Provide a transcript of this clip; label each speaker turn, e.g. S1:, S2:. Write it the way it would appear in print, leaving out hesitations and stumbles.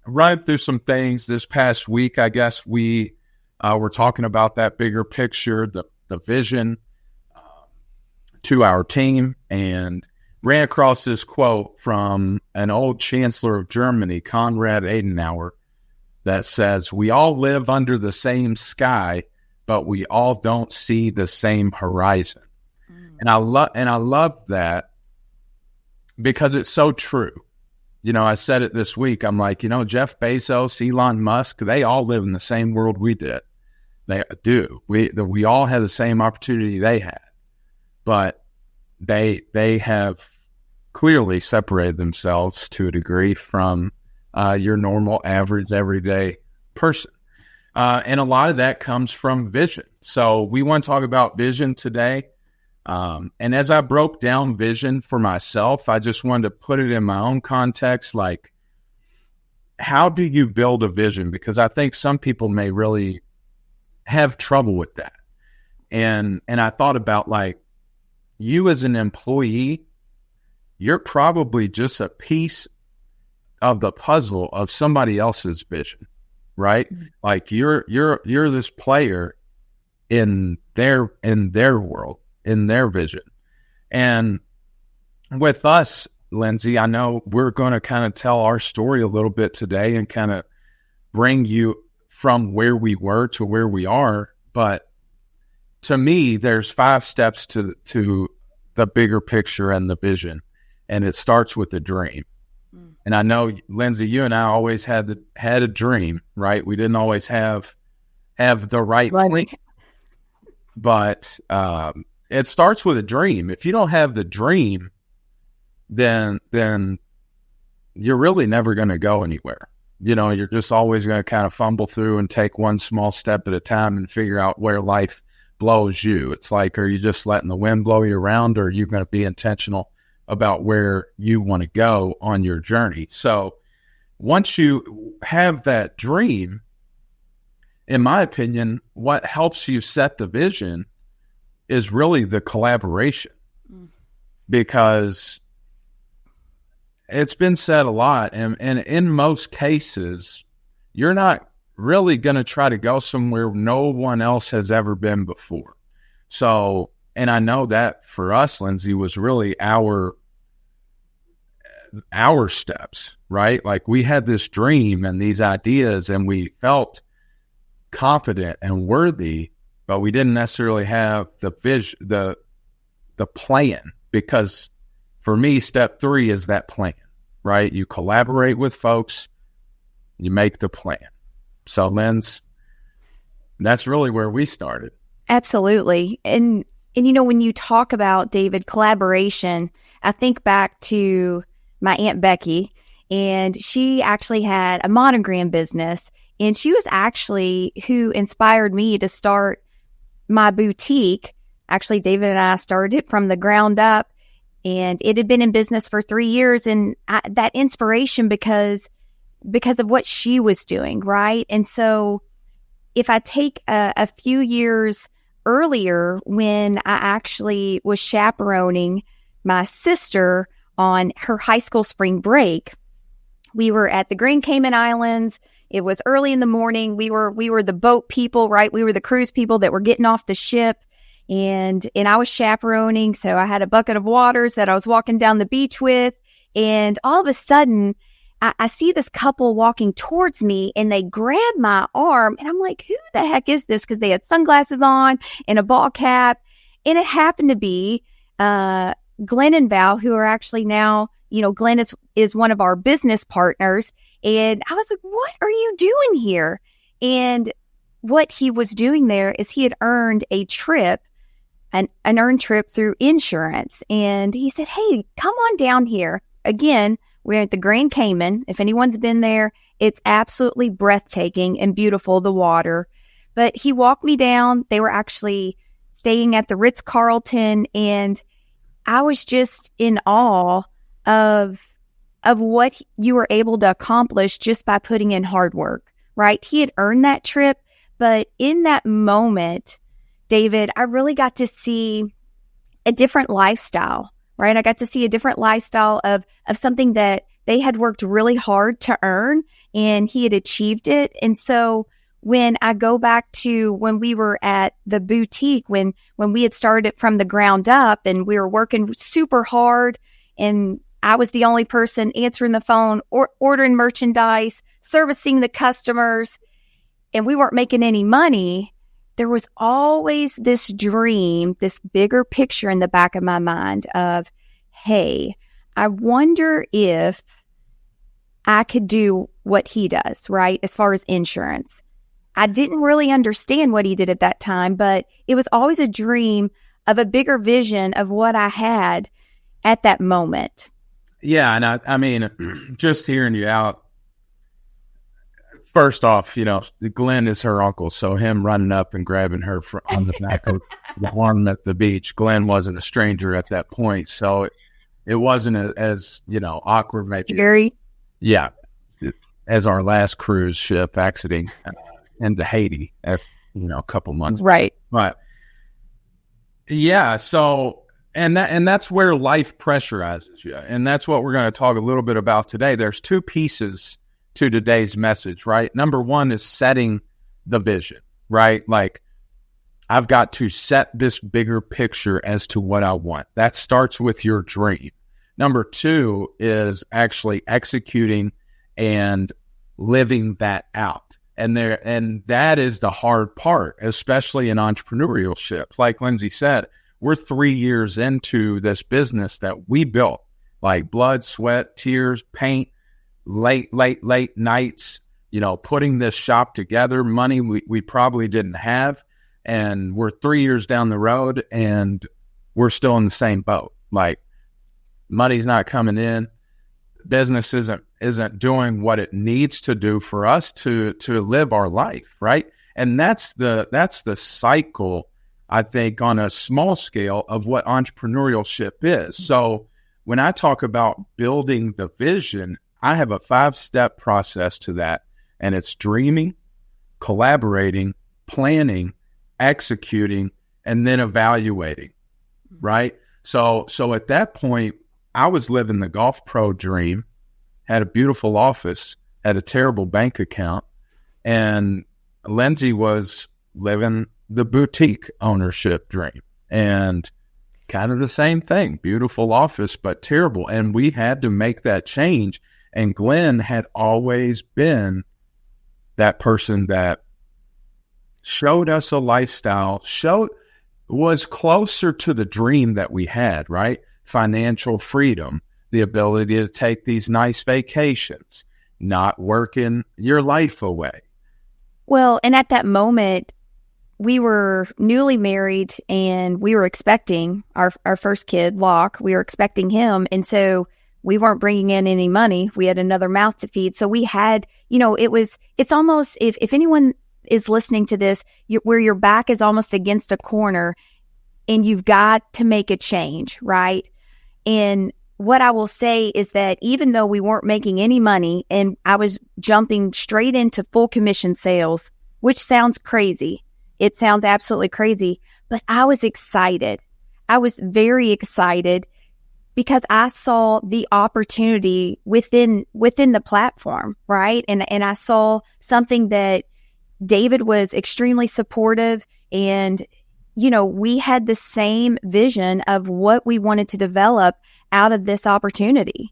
S1: running through some things this past week. I guess we were talking about that bigger picture, the vision to our team, and ran across this quote from an old chancellor of Germany, Konrad Adenauer, that says, "We all live under the same sky, but we all don't see the same horizon." And I love that because it's so true. You know, I said it this week. I'm like, Jeff Bezos, Elon Musk, they all live in the same world we did. They do. We all had the same opportunity they had, but they have clearly separated themselves to a degree from your normal, average, everyday person. And a lot of that comes from vision. So we want to talk about vision today. And as I broke down vision for myself, I just wanted to put it in my own context. Like, how do you build a vision? Because I think some people may really have trouble with that. And I thought about, like, you as an employee, you're probably just a piece of the puzzle of somebody else's vision, right? Mm-hmm. Like you're this player in their world, in their vision. And with us, Lindsay, I know we're going to kind of tell our story a little bit today and kind of bring you from where we were to where we are. But to me, there's 5 steps to the bigger picture and the vision. And it starts with the dream. Mm. And I know, Lindsay, you and I always had a dream, right? We didn't always have the right plan. But it starts with a dream. If you don't have the dream, then you're really never going to go anywhere. You're just always going to kind of fumble through and take one small step at a time and figure out where life blows you. It's like, are you just letting the wind blow you around, or are you going to be intentional about where you want to go on your journey? So once you have that dream, in my opinion, what helps you set the vision is really the collaboration. Because it's been said a lot, and in most cases, you're not really going to try to go somewhere no one else has ever been before. So, and I know that for us, Lindsay, was really our steps, right? Like, we had this dream and these ideas, and we felt confident and worthy, but we didn't necessarily have the vision, the plan. Because for me, step 3 is that plan, right? You collaborate with folks, you make the plan. So, Linz, that's really where we started.
S2: Absolutely. And when you talk about, David, collaboration, I think back to my Aunt Becky, and she actually had a monogram business, and she was actually who inspired me to start my boutique. Actually, David and I started it from the ground up, and it had been in business for 3 years, and that inspiration because of what she was doing, right? And so if I take a few years earlier, when I actually was chaperoning my sister on her high school spring break, we were at the Grand Cayman Islands. It was early in the morning. We were the boat people, right? We were the cruise people that were getting off the ship. And I was chaperoning, so I had a bucket of waters that I was walking down the beach with. And all of a sudden, I see this couple walking towards me, and they grab my arm, and I'm like, who the heck is this? Because they had sunglasses on and a ball cap. And it happened to be Glenn and Val, who are actually now, Glenn is one of our business partners. And I was like, what are you doing here? And what he was doing there is he had earned a trip, an earned trip through insurance. And he said, hey, come on down here. Again, we're at the Grand Cayman. If anyone's been there, it's absolutely breathtaking and beautiful, the water. But he walked me down. They were actually staying at the Ritz-Carlton, and I was just in awe of what you were able to accomplish just by putting in hard work, right? He had earned that trip, but in that moment, David, I really got to see a different lifestyle, right? I got to see a different lifestyle of something that they had worked really hard to earn, and he had achieved it. And so when I go back to when we were at the boutique, when we had started it from the ground up and we were working super hard, and I was the only person answering the phone or ordering merchandise, servicing the customers, and we weren't making any money, there was always this dream, this bigger picture in the back of my mind of, hey, I wonder if I could do what he does, right? As far as insurance. I didn't really understand what he did at that time, but it was always a dream of a bigger vision of what I had at that moment.
S1: Yeah. And I mean, just hearing you out, first off, Glenn is her uncle. So him running up and grabbing her on the back of the arm at the beach, Glenn wasn't a stranger at that point. So it wasn't as awkward, maybe.
S2: Scary.
S1: Yeah. As our last cruise ship exiting into Haiti a couple months.
S2: Right.
S1: But yeah, so and that's where life pressurizes you. And that's what we're going to talk a little bit about today. There's two pieces to today's message, right? Number one is setting the vision, right? Like, I've got to set this bigger picture as to what I want. That starts with your dream. Number two is actually executing and living that out. And that is the hard part, especially in entrepreneurship. Like Lindsay said, we're 3 years into this business that we built, like blood, sweat, tears, paint, late nights, putting this shop together, money we probably didn't have. And we're 3 years down the road and we're still in the same boat. Like, money's not coming in. Business isn't doing what it needs to do for us to live our life, right? And that's the cycle, I think, on a small scale of what entrepreneurship is. So when I talk about building the vision, I have a 5-step process to that, and it's dreaming, collaborating, planning, executing, and then evaluating, right? So at that point, I was living the golf pro dream, had a beautiful office, had a terrible bank account, and Lindsay was living the boutique ownership dream. And kind of the same thing, beautiful office, but terrible. And we had to make that change. And Glenn had always been that person that showed us a lifestyle, was closer to the dream that we had, right? Financial freedom, the ability to take these nice vacations, not working your life away.
S2: Well, and at that moment, we were newly married and we were expecting our first kid, Locke. We were expecting him. And so we weren't bringing in any money. We had another mouth to feed. So we had, it's almost, if anyone is listening to this, where your back is almost against a corner and you've got to make a change, right? And what I will say is that even though we weren't making any money and I was jumping straight into full commission sales, which sounds crazy. It sounds absolutely crazy, but I was excited. I was very excited because I saw the opportunity within the platform, right? And I saw something that David was extremely supportive, and we had the same vision of what we wanted to develop out of this opportunity.